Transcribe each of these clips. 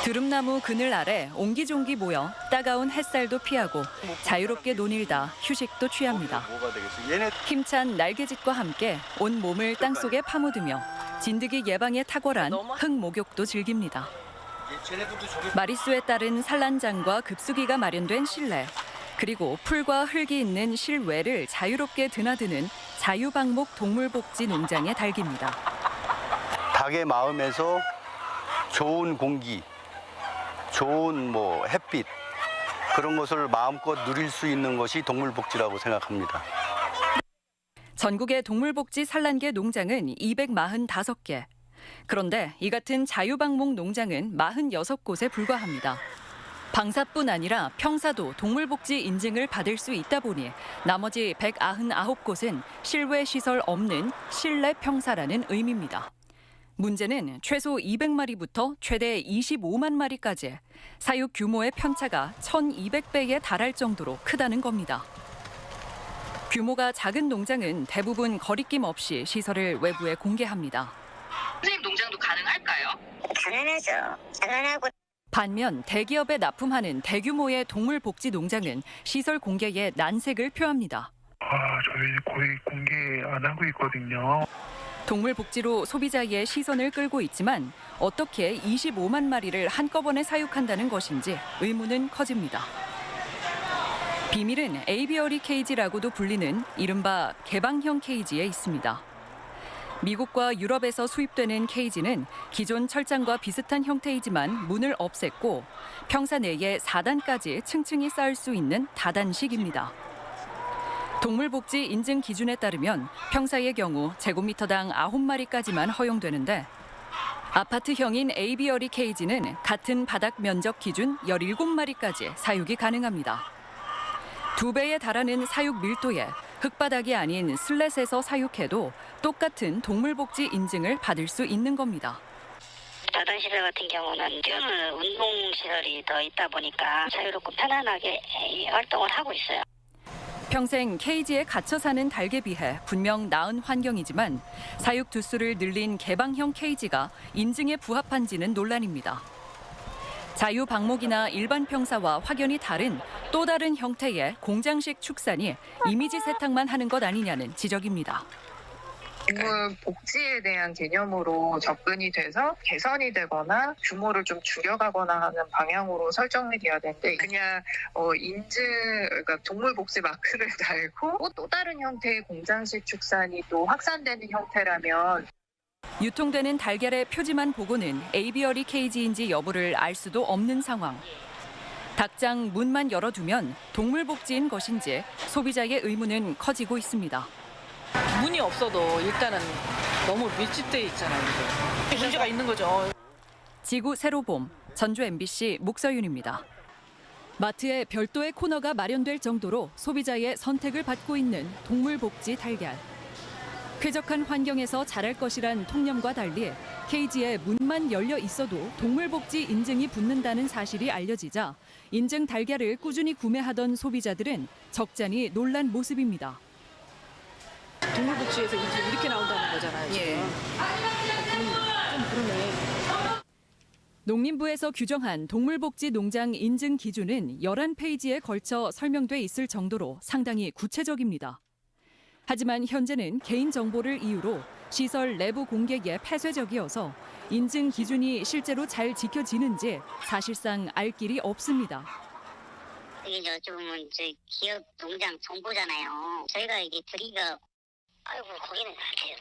드름나무 그늘 아래 옹기종기 모여 따가운 햇살도 피하고 자유롭게 논일다 휴식도 취합니다. 힘찬 날개짓과 함께 온 몸을 땅속에 파묻으며 진드기 예방에 탁월한 흙목욕도 즐깁니다. 마리수에 따른 산란장과 급수기가 마련된 실내, 그리고 풀과 흙이 있는 실외를 자유롭게 드나드는 자유방목 동물복지 농장의 닭입니다. 닭의 마음에서 좋은 공기, 좋은 햇빛, 그런 것을 마음껏 누릴 수 있는 것이 동물복지라고 생각합니다. 전국의 동물복지 산란계 농장은 245개. 그런데 이 같은 자유방목 농장은 46곳에 불과합니다. 방사뿐 아니라 평사도 동물복지 인증을 받을 수 있다 보니 나머지 199곳은 실외 시설 없는 실내 평사라는 의미입니다. 문제는 최소 200마리부터 최대 25만 마리까지 사육 규모의 편차가 1,200배에 달할 정도로 크다는 겁니다. 규모가 작은 농장은 대부분 거리낌 없이 시설을 외부에 공개합니다. 선생님 농장도 가능할까요? 당연하죠. 당연하고. 반면 대기업에 납품하는 대규모의 동물복지 농장은 시설 공개에 난색을 표합니다. 저희 거의 공개 안 하고 있거든요. 동물복지로 소비자의 시선을 끌고 있지만 어떻게 25만 마리를 한꺼번에 사육한다는 것인지 의문은 커집니다. 비밀은 에이비어리 케이지라고도 불리는 이른바 개방형 케이지에 있습니다. 미국과 유럽에서 수입되는 케이지는 기존 철장과 비슷한 형태이지만 문을 없앴고 평사 내에 4단까지 층층이 쌓을 수 있는 다단식입니다. 동물복지 인증 기준에 따르면 평사의 경우 제곱미터당 9마리까지만 허용되는데 아파트형인 에이비어리 케이지는 같은 바닥 면적 기준 17마리까지 사육이 가능합니다. 2배에 달하는 사육 밀도에 흙바닥이 아닌 슬랫에서 사육해도 똑같은 동물복지 인증을 받을 수 있는 겁니다. 다단시설 같은 경우는 뛰어노는 운동시설이 더 있다 보니까 자유롭고 편안하게 활동을 하고 있어요. 평생 케이지에 갇혀 사는 닭에 비해 분명 나은 환경이지만 사육 두수를 늘린 개방형 케이지가 인증에 부합한지는 논란입니다. 자유방목이나 일반 평사와 확연히 다른 또 다른 형태의 공장식 축산이 이미지 세탁만 하는 것 아니냐는 지적입니다. 동물 복지에 대한 개념으로 접근이 돼서 개선이 되거나 규모를 좀 줄여가거나 하는 방향으로 설정이 돼야 되는데 그냥 인증, 그러니까 동물 복지 마크를 달고 또 다른 형태의 공장식 축산이 또 확산되는 형태라면 유통되는 달걀의 표지만 보고는 에이비어리 케이지인지 여부를 알 수도 없는 상황. 닭장 문만 열어두면 동물복지인 것인지 소비자의 의문은 커지고 있습니다. 문이 없어도 일단은 너무 밀집돼 있잖아요. 이게. 문제가 있는 거죠. 지구 새로봄, 전주 MBC 목서윤입니다. 마트에 별도의 코너가 마련될 정도로 소비자의 선택을 받고 있는 동물복지 달걀. 쾌적한 환경에서 자랄 것이란 통념과 달리 케이지에 문만 열려 있어도 동물복지 인증이 붙는다는 사실이 알려지자 인증 달걀을 꾸준히 구매하던 소비자들은 적잖이 놀란 모습입니다. 동물복지에서 이렇게 나온다는 거잖아요. 지금. 좀 그러네. 농림부에서 규정한 동물복지 농장 인증 기준은 11페이지에 걸쳐 설명돼 있을 정도로 상당히 구체적입니다. 하지만 현재는 개인정보를 이유로 시설 내부 공개에 폐쇄적이어서 인증 기준이 실제로 잘 지켜지는지 사실상 알 길이 없습니다. 이게 여쭤보면 저희 기업 농장 정보잖아요. 저희가 이게 드리기가 거기는 같아요.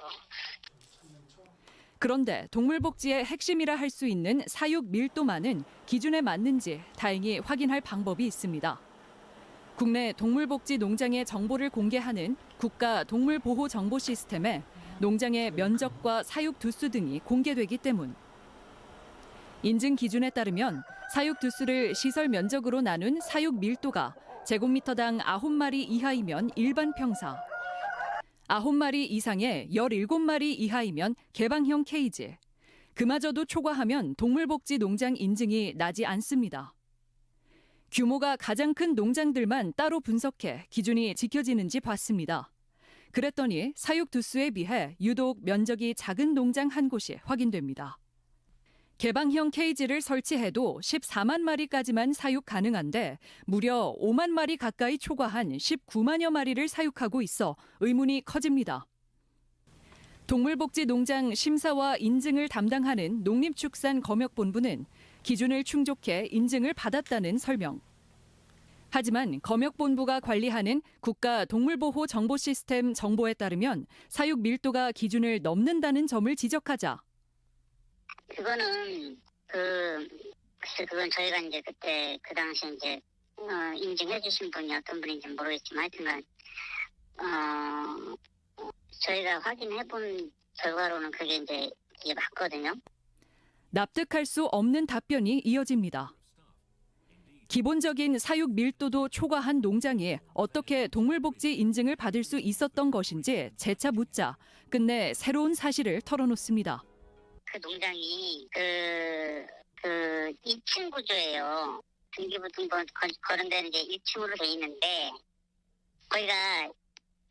그런데 동물복지의 핵심이라 할 수 있는 사육 밀도만은 기준에 맞는지 다행히 확인할 방법이 있습니다. 국내 동물복지 농장의 정보를 공개하는 국가 동물보호 정보 시스템에 농장의 면적과 사육 두수 등이 공개되기 때문. 인증 기준에 따르면 사육 두수를 시설 면적으로 나눈 사육 밀도가 제곱미터당 9마리 이하이면 일반 평사, 9마리 이상의 17마리 이하이면 개방형 케이지, 그마저도 초과하면 동물복지 농장 인증이 나지 않습니다. 규모가 가장 큰 농장들만 따로 분석해 기준이 지켜지는지 봤습니다. 그랬더니 사육 두수에 비해 유독 면적이 작은 농장 한 곳이 확인됩니다. 개방형 케이지를 설치해도 14만 마리까지만 사육 가능한데 무려 5만 마리 가까이 초과한 19만여 마리를 사육하고 있어 의문이 커집니다. 동물복지농장 심사와 인증을 담당하는 농림축산검역본부는 기준을 충족해 인증을 받았다는 설명. 하지만 검역본부가 관리하는 국가동물보호정보시스템 정보에 따르면 사육 밀도가 기준을 넘는다는 점을 지적하자 그거는 글쎄 그건 저희가 이제 그때 그 당시 이제 인증해 주신 분이 어떤 분인지 모르겠지만 하여튼간 저희가 확인해 본 결과로는 그게 이제 이게 맞거든요. 납득할 수 없는 답변이 이어집니다. 기본적인 사육 밀도도 초과한 농장이 어떻게 동물복지 인증을 받을 수 있었던 것인지 재차 묻자 끝내 새로운 사실을 털어놓습니다. 그 농장이 그 2층 구조예요. 등기부등본 거론되는 이제 1층으로 돼 있는데 거기가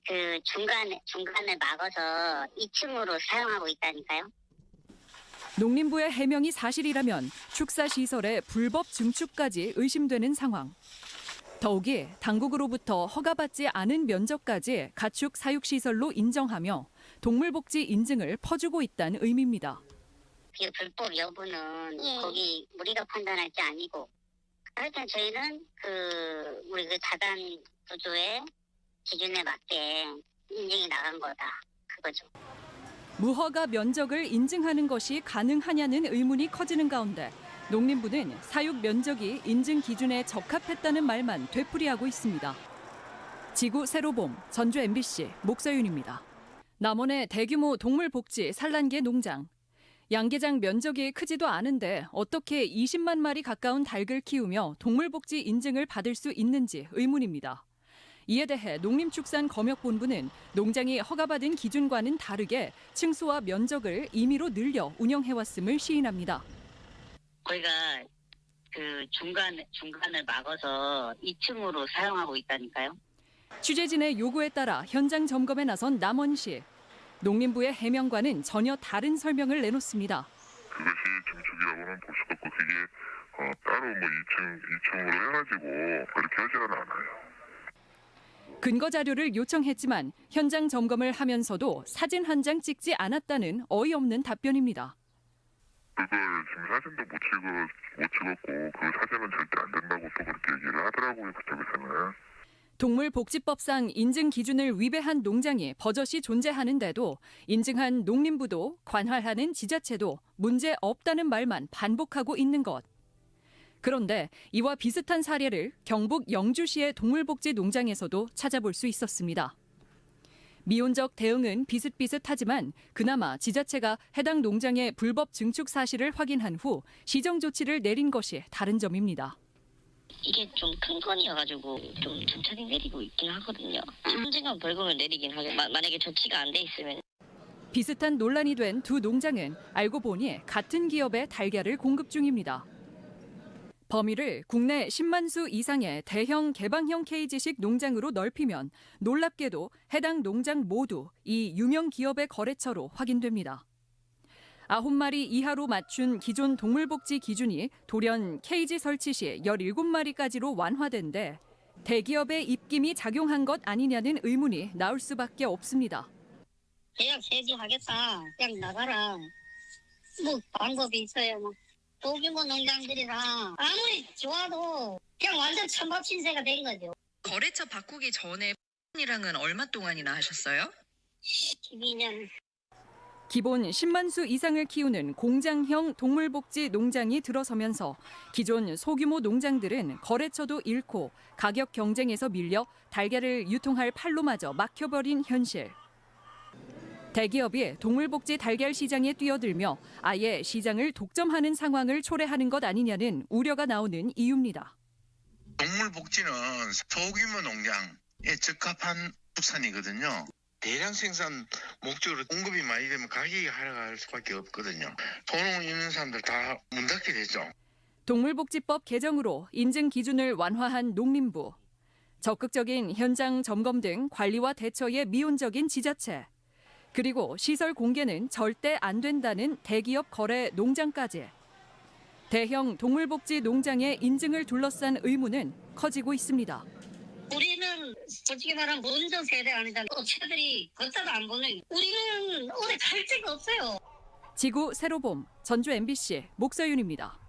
그 중간을 막아서 2층으로 사용하고 있다니까요. 농림부의 해명이 사실이라면 축사시설의 불법 증축까지 의심되는 상황. 더욱이 당국으로부터 허가받지 않은 면적까지 가축 사육시설로 인정하며 동물복지 인증을 퍼주고 있다는 의미입니다. 그 불법 여부는 거기 우리가 판단할 게 아니고 하여튼 저희는 우리 그 다단 구조의 기준에 맞게 인증이 나간 거다. 그거죠. 무허가 면적을 인증하는 것이 가능하냐는 의문이 커지는 가운데 농림부는 사육 면적이 인증 기준에 적합했다는 말만 되풀이하고 있습니다. 지구 세로봄 전주 MBC 목서윤입니다. 남원의 대규모 동물복지 산란계 농장. 양계장 면적이 크지도 않은데 어떻게 20만 마리 가까운 닭을 키우며 동물복지 인증을 받을 수 있는지 의문입니다. 이에 대해 농림축산검역본부는 농장이 허가받은 기준과는 다르게 층수와 면적을 임의로 늘려 운영해왔음을 시인합니다. 거기가 그 중간을 막아서 2층으로 사용하고 있다니까요. 취재진의 요구에 따라 현장 점검에 나선 남원시. 농림부의 해명과는 전혀 다른 설명을 내놓습니다. 그것이 증축이라고는 볼 수가 없고 그게 따로 뭐 2층으로 해가지고 그렇게 하지는 않아요. 근거 자료를 요청했지만 현장 점검을 하면서도 사진 한 장 찍지 않았다는 어이없는 답변입니다. 그걸 지금 사진도 못 찍었고 그 사진은 절대 안 된다고 또 그렇게 얘기를 하더라고요. 그쪽에서는. 동물복지법상 인증 기준을 위배한 농장이 버젓이 존재하는데도 인증한 농림부도 관할하는 지자체도 문제 없다는 말만 반복하고 있는 것. 그런데 이와 비슷한 사례를 경북 영주시의 동물복지 농장에서도 찾아볼 수 있었습니다. 미온적 대응은 비슷비슷하지만 그나마 지자체가 해당 농장의 불법 증축 사실을 확인한 후 시정 조치를 내린 것이 다른 점입니다. 이게 좀 큰 건이어가지고 좀 천천히 내리고 있긴 하거든요. 언젠간 벌금을 내리긴 하죠. 만약에 조치가 안 돼 있으면. 비슷한 논란이 된 두 농장은 알고 보니 같은 기업의 달걀을 공급 중입니다. 범위를 국내 10만 수 이상의 대형 개방형 케이지식 농장으로 넓히면 놀랍게도 해당 농장 모두 이 유명 기업의 거래처로 확인됩니다. 9마리 이하로 맞춘 기존 동물복지 기준이 돌연 케이지 설치 시 17마리까지로 완화된데 대기업의 입김이 작용한 것 아니냐는 의문이 나올 수밖에 없습니다. 계약 폐지하겠다. 그냥 나가라. 뭐 방법이 있어요. 뭐. 소규모 농장들이랑 아무리 좋아도 그냥 완전 천밥 신세가 된 거죠. 거래처 바꾸기 전에 이랑은 얼마 동안이나 하셨어요? 12년. 기본 10만 수 이상을 키우는 공장형 동물복지 농장이 들어서면서 기존 소규모 농장들은 거래처도 잃고 가격 경쟁에서 밀려 달걀을 유통할 판로마저 막혀버린 현실. 대기업이 동물복지 달걀 시장에 뛰어들며 아예 시장을 독점하는 상황을 초래하는 것 아니냐는 우려가 나오는 이유입니다. 동물복지는 소규모 농장에 적합한 축산이거든요. 대량 생산 목적으로 공급이 많이 되면 가격이 하락할 수밖에 없거든요. 돈을 있는 사람들 다 문 닫게 되죠. 동물복지법 개정으로 인증 기준을 완화한 농림부. 적극적인 현장 점검 등 관리와 대처에 미온적인 지자체. 그리고 시설 공개는 절대 안 된다는 대기업 거래 농장까지 대형 동물복지 농장의 인증을 둘러싼 의문은 커지고 있습니다. 우리는 솔직히 말하면 먼저 세대 아니다. 업체들이 걷다도 안 보는. 우리는 오래 갈 데가 없어요. 지구 새로봄 전주 MBC 목서윤입니다.